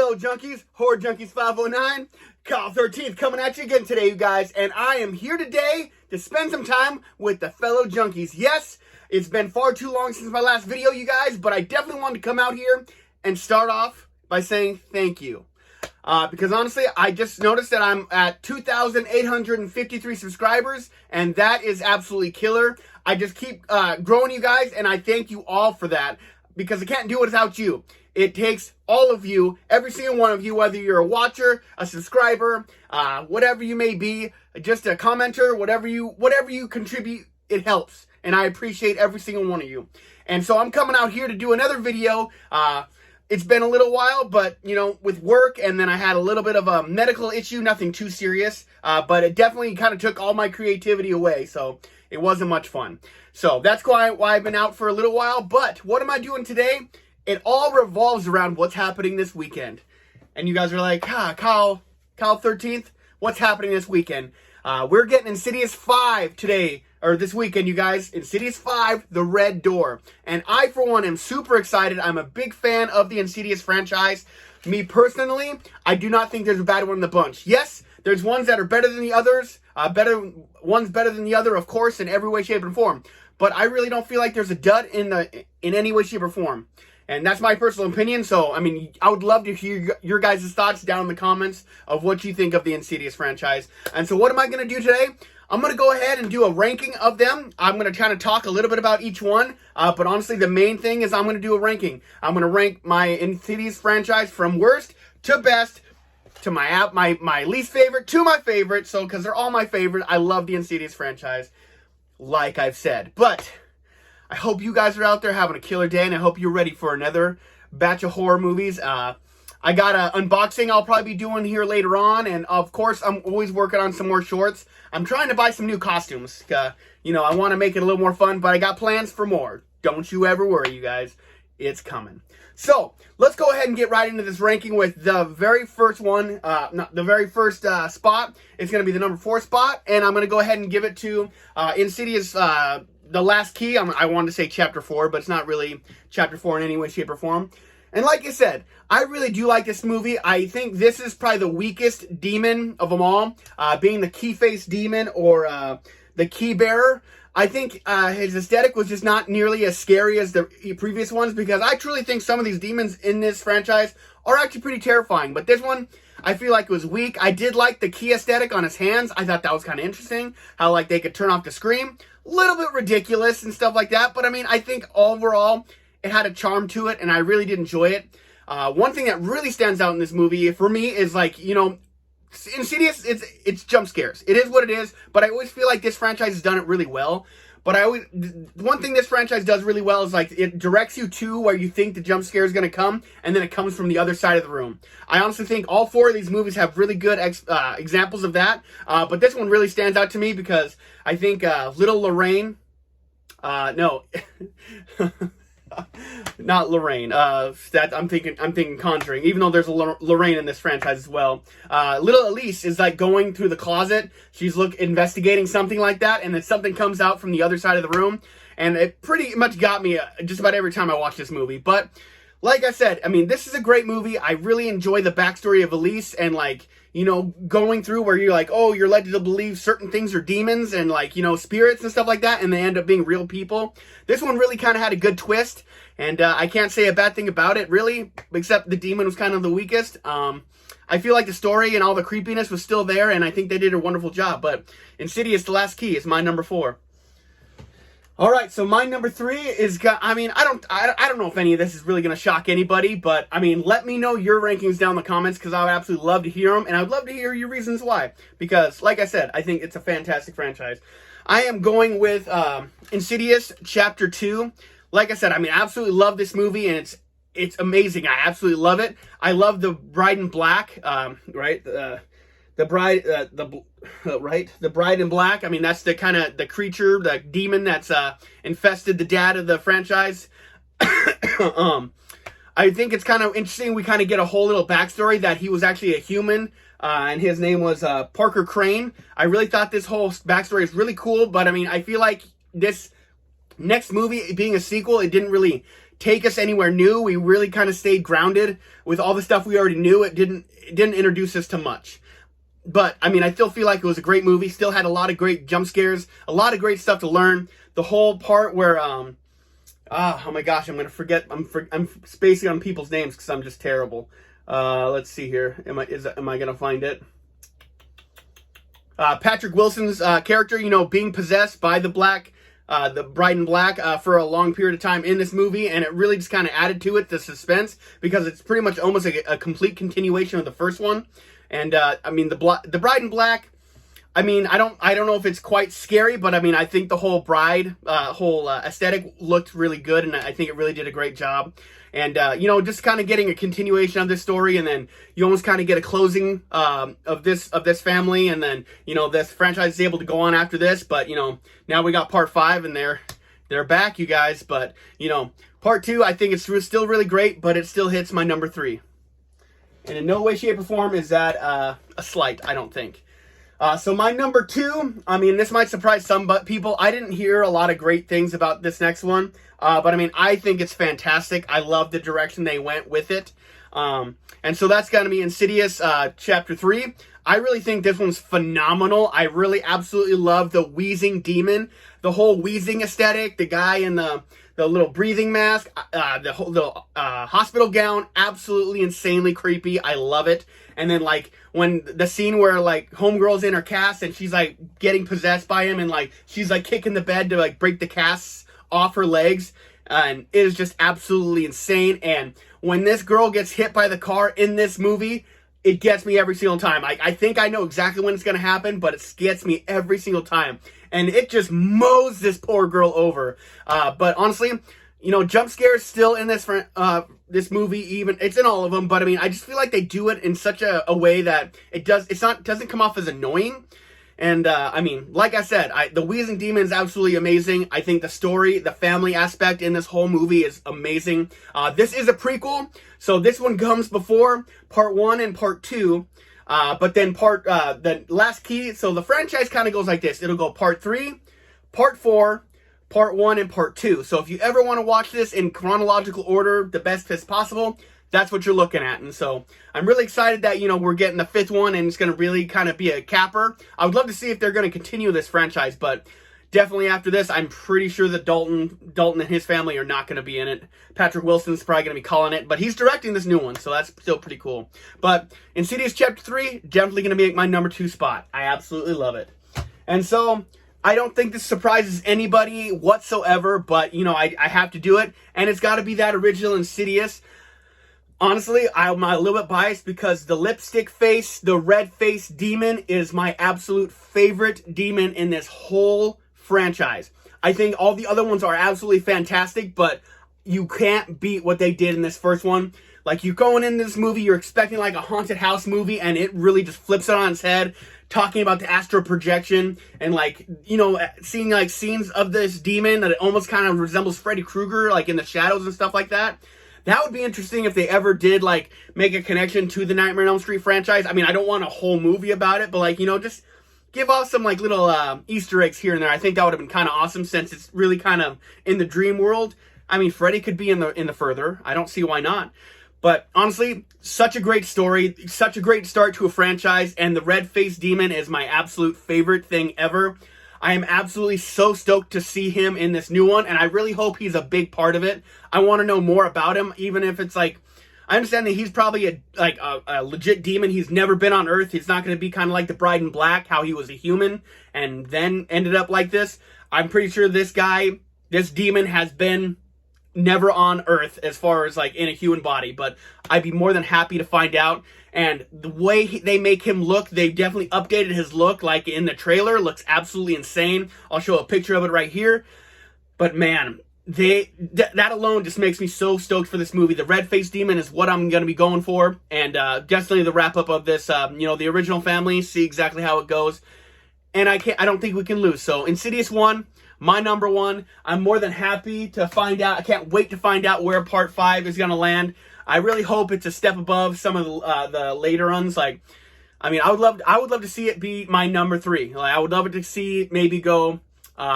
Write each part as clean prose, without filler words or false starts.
fellow junkies, Horror Junkies 509, Kyle 13th coming at you again today, you guys, and I am here today to spend some time with the fellow junkies. Yes, it's been far too long since my last video, you guys, but I definitely wanted to come out here and start off by saying thank you. Because honestly, I just noticed that I'm at 2,853 subscribers, and that is absolutely killer. I just keep growing, you guys, and I thank you all for that, because I can't do it without you. It takes all of you, every single one of you, whether you're a watcher, a subscriber, whatever you may be, just a commenter, whatever you contribute, it helps. And I appreciate every single one of you. And so I'm coming out here to do another video. It's been a little while, but, you know, with work, and then I had a little bit of a medical issue, nothing too serious, but it definitely kind of took all my creativity away, so it wasn't much fun. So that's why I've been out for a little while, but what am I doing today? It all revolves around what's happening this weekend. And you guys are like, Kyle 13th, what's happening this weekend? We're getting Insidious 5 today, or this weekend, you guys. Insidious 5, The Red Door. And I, for one, am super excited. I'm a big fan of the Insidious franchise. Me personally, I do not think there's a bad one in the bunch. Yes, there's ones that are better than the others. One's better than the other, of course, in every way, shape, and form. But I really don't feel like there's a dud in any way, shape, or form. And that's my personal opinion, so, I mean, I would love to hear your guys' thoughts down in the comments of what you think of the Insidious franchise. And so what am I going to do today? I'm going to go ahead and do a ranking of them. I'm going to kind of talk a little bit about each one, but honestly, the main thing is I'm going to do a ranking. I'm going to rank my Insidious franchise from worst to best, to my least favorite to my favorite, so, because they're all my favorite. I love the Insidious franchise, like I've said. But I hope you guys are out there having a killer day, and I hope you're ready for another batch of horror movies. I got an unboxing I'll probably be doing here later on, and of course, I'm always working on some more shorts. I'm trying to buy some new costumes. You know, I want to make it a little more fun, but I got plans for more. Don't you ever worry, you guys. It's coming. So, let's go ahead and get right into this ranking with the very first one, the very first spot. It's going to be the number 4 spot, and I'm going to go ahead and give it to Insidious The Last Key. I wanted to say Chapter 4, but it's not really Chapter 4 in any way, shape, or form. And like I said, I really do like this movie. I think this is probably the weakest demon of them all, being the key-faced demon or the key bearer. I think his aesthetic was just not nearly as scary as the previous ones, because I truly think some of these demons in this franchise are actually pretty terrifying. But this one, I feel like it was weak. I did like the key aesthetic on his hands. I thought that was kind of interesting, how like they could turn off the scream. A little bit ridiculous and stuff like that, but I mean, I think overall it had a charm to it, and I really did enjoy it. One thing that really stands out in this movie for me is, like, you know, Insidious, it's jump scares. It is what it is, but I always feel like this franchise has done it really well. But one thing this franchise does really well is, like, it directs you to where you think the jump scare is going to come, and then it comes from the other side of the room. I honestly think all 4 of these movies have really good examples of that, but this one really stands out to me because I think little Lorraine, no, not Lorraine, I'm thinking Conjuring, even though there's a Lorraine in this franchise as well. Little Elise is like going through the closet. She's investigating something like that, and then something comes out from the other side of the room, and it pretty much got me just about every time I watch this movie. But like I said, I mean, this is a great movie. I really enjoy the backstory of Elise, and, like, you know, going through where you're like, oh, you're led to believe certain things are demons and, like, you know, spirits and stuff like that, and they end up being real people. This one really kind of had a good twist, and I can't say a bad thing about it, really, except the demon was kind of the weakest. I feel like the story and all the creepiness was still there, and I think they did a wonderful job. But Insidious The Last Key is my number 4. All right, so my number 3 is, I mean, I don't know if any of this is really going to shock anybody, but, I mean, let me know your rankings down in the comments, because I would absolutely love to hear them, and I'd love to hear your reasons why, because, like I said, I think it's a fantastic franchise. I am going with Insidious Chapter 2. Like I said, I mean, I absolutely love this movie, and it's amazing. I absolutely love it. I love the bride in black, right? The bride in black. I mean, that's the kind of the creature, the demon that's infested the dad of the franchise. I think it's kind of interesting. We kind of get a whole little backstory that he was actually a human, and his name was Parker Crane. I really thought this whole backstory is really cool, but I mean, I feel like this next movie being a sequel, it didn't really take us anywhere new. We really kind of stayed grounded with all the stuff we already knew. It didn't introduce us to much. But, I mean, I still feel like it was a great movie. Still had a lot of great jump scares. A lot of great stuff to learn. The whole part where, oh my gosh, I'm going to forget. I'm spacing on people's names because I'm just terrible. Let's see here. Am I going to find it? Patrick Wilson's character, you know, being possessed by the bride in black for a long period of time in this movie, and it really just kind of added to it, the suspense, because it's pretty much almost a complete continuation of the first one. And I mean, the bride in black, I mean, I don't know if it's quite scary, but I mean, I think the whole aesthetic looked really good, and I think it really did a great job. And you know, just kind of getting a continuation of this story, and then you almost kind of get a closing of this family, and then, you know, this franchise is able to go on after this. But, you know, now we got part 5, and they're back, you guys. But, you know, part 2, I think it's still really great, but it still hits my number 3. And in no way, shape, or form is that a slight, I don't think. So my number 2, I mean, this might surprise some people. I didn't hear a lot of great things about this next one. But I mean, I think it's fantastic. I love the direction they went with it. And so that's going to be Insidious Chapter 3. I really think this one's phenomenal. I really absolutely love the wheezing demon. The whole wheezing aesthetic. The guy in the little breathing mask. The hospital gown. Absolutely insanely creepy. I love it. And then, like, when the scene where, like, homegirl's in her cast and she's, like, getting possessed by him, and, like, she's, like, kicking the bed to, like, break the casts off her legs, and it is just absolutely insane. And when this girl gets hit by the car in this movie, it gets me every single time. I think I know exactly when it's going to happen, but it gets me every single time. And it just mows this poor girl over. But honestly, you know, jump scares still in this movie, even it's in all of them. But I mean, I just feel like they do it in such a way that doesn't come off as annoying. And I mean, like I said, the wheezing demon is absolutely amazing. I think the story, the family aspect in this whole movie is amazing. This is a prequel, so this one comes before part 1 and part 2. But then the Last Key, so the franchise kind of goes like this. It'll go part 3, part 4, part 1, and part 2. So if you ever want to watch this in chronological order, the best as possible, that's what you're looking at. And so I'm really excited that, you know, we're getting the 5th one, and it's going to really kind of be a capper. I would love to see if they're going to continue this franchise, but definitely after this, I'm pretty sure that Dalton and his family are not going to be in it. Patrick Wilson's probably going to be calling it, but he's directing this new one, so that's still pretty cool. But Insidious Chapter 3, definitely going to be my number 2 spot. I absolutely love it. And so I don't think this surprises anybody whatsoever, but, you know, I have to do it, and it's got to be that original Insidious. Honestly, I'm a little bit biased because the lipstick face, the red face demon is my absolute favorite demon in this whole franchise. I think all the other ones are absolutely fantastic, but you can't beat what they did in this first one. Like, you're going in this movie, you're expecting like a haunted house movie, and it really just flips it on its head, talking about the astral projection, and, like, you know, seeing like scenes of this demon that it almost kind of resembles Freddy Krueger, like in the shadows and stuff like that. That would be interesting if they ever did, like, make a connection to the Nightmare on Elm Street franchise. I mean, I don't want a whole movie about it, but, like, you know, just give off some, like, little Easter eggs here and there. I think that would have been kind of awesome, since it's really kind of in the dream world. I mean, Freddy could be in the further. I don't see why not. But honestly, such a great story, such a great start to a franchise, and the red-faced demon is my absolute favorite thing ever. I am absolutely so stoked to see him in this new one, and I really hope he's a big part of it. I want to know more about him, even if it's like, I understand that he's probably a legit demon. He's never been on Earth. He's not going to be kind of like the Bride in Black, how he was a human and then ended up like this. I'm pretty sure this demon has been never on Earth as far as like in a human body, but I'd be more than happy to find out. And the way they make him look, they definitely updated his look, like in the trailer, looks absolutely insane. I'll show a picture of it right here. But man, that alone just makes me so stoked for this movie. The red-faced demon is what I'm going to be going for, and definitely the wrap-up of this, you know, the original family, see exactly how it goes. And I don't think we can lose. So Insidious 1, my number 1. I'm more than happy to find out. I can't wait to find out where part 5 is going to land. I really hope it's a step above some of the later ones. Like, I mean, I would love to see it be my number 3. Like, I would love it to see maybe go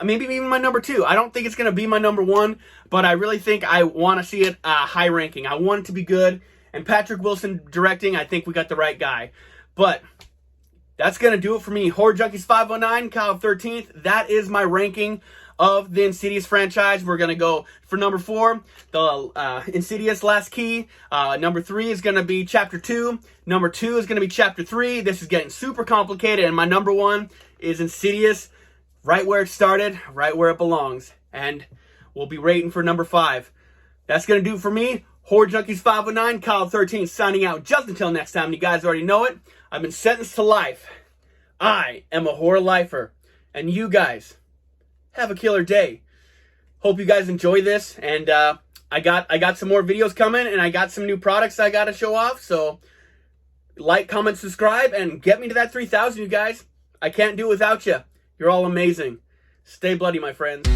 Maybe even my number 2. I don't think it's going to be my number 1, but I really think I want to see it high ranking. I want it to be good. And Patrick Wilson directing, I think we got the right guy. But that's going to do it for me. Horror Junkies 509, Kyle 13th. That is my ranking of the Insidious franchise. We're going to go for number 4, the Insidious Last Key. Number 3 is going to be Chapter 2. Number 2 is going to be Chapter 3. This is getting super complicated. And my number 1 is Insidious, right where it started, right where it belongs. And we'll be rating for number 5. That's going to do it for me. Horror Junkies 509, Kyle 13, signing out just until next time. You guys already know it. I've been sentenced to life. I am a horror lifer. And you guys, have a killer day. Hope you guys enjoy this. And I got some more videos coming, and I got some new products I got to show off. So like, comment, subscribe, and get me to that 3,000, you guys. I can't do it without you. You're all amazing. Stay bloody, my friends.